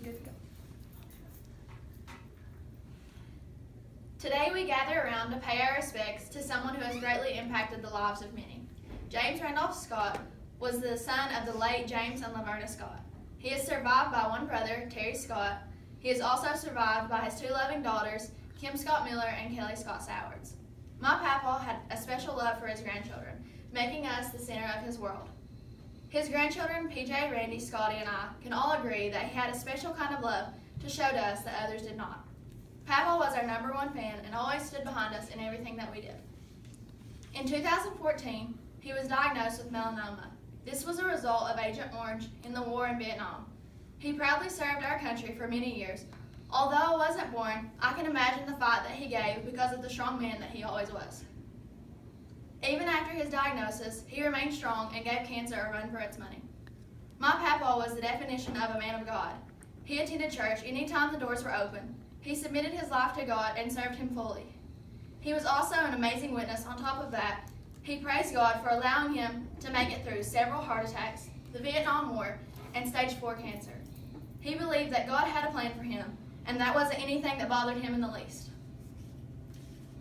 good to go. Today we gather around to pay our respects to someone who has greatly impacted the lives of many. James Randolph Scott was the son of the late James and Laverna Scott. He is survived by one brother, Terry Scott. He is also survived by his two loving daughters, Kim Scott Miller and Kelly Scott Sowards. My papa had a special love for his grandchildren, making us the center of his world. His grandchildren, PJ, Randy, Scotty, and I, can all agree that he had a special kind of love to show to us that others did not. Papa was our #1 fan and always stood behind us in everything that we did. In 2014, he was diagnosed with melanoma. This was a result of Agent Orange in the war in Vietnam. He proudly served our country for many years. Although I wasn't born, I can imagine the fight that he gave because of the strong man that he always was. Even after his diagnosis, he remained strong and gave cancer a run for its money. My papa was the definition of a man of God. He attended church anytime the doors were open. He submitted his life to God and served him fully. He was also an amazing witness. On top of that, he praised God for allowing him to make it through several heart attacks, the Vietnam War, and stage 4 cancer. He believed that God had a plan for him, and that wasn't anything that bothered him in the least.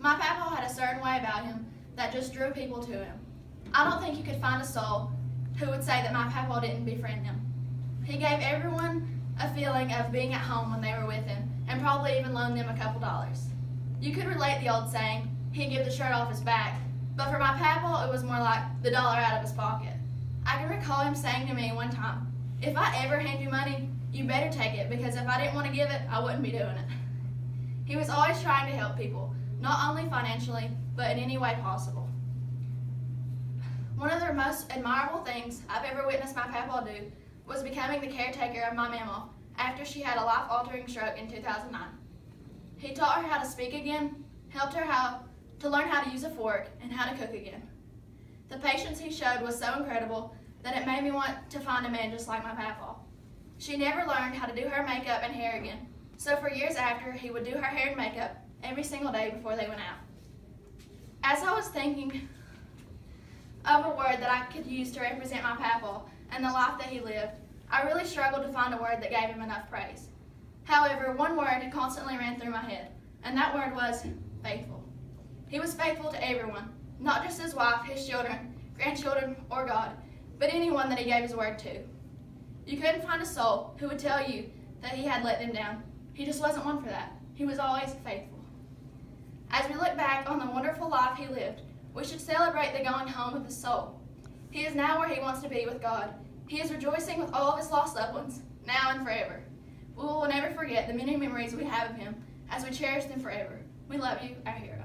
My papa had a certain way about him that just drew people to him. I don't think you could find a soul who would say that my papa didn't befriend him. He gave everyone a feeling of being at home when they were with him, and probably even loaned them a couple dollars. You could relate the old saying, he'd give the shirt off his back, but for my papa, it was more like the dollar out of his pocket. I can recall him saying to me one time, "If I ever hand you money, you better take it, because if I didn't want to give it, I wouldn't be doing it." He was always trying to help people, not only financially, but in any way possible. One of the most admirable things I've ever witnessed my papa do was becoming the caretaker of my mama after she had a life-altering stroke in 2009. He taught her how to speak again, helped her to learn how to use a fork, and how to cook again. The patience he showed was so incredible that it made me want to find a man just like my papa. She never learned how to do her makeup and hair again, so for years after, he would do her hair and makeup every single day before they went out. As I was thinking of a word that I could use to represent my papa and the life that he lived, I really struggled to find a word that gave him enough praise. However, one word constantly ran through my head, and that word was faithful. He was faithful to everyone, not just his wife, his children, grandchildren, or God, but anyone that he gave his word to. You couldn't find a soul who would tell you that he had let them down. He just wasn't one for that. He was always faithful. As we look back on the wonderful life he lived, we should celebrate the going home of his soul. He is now where he wants to be with God. He is rejoicing with all of his lost loved ones, now and forever. We will never forget the many memories we have of him as we cherish them forever. We love you, our hero.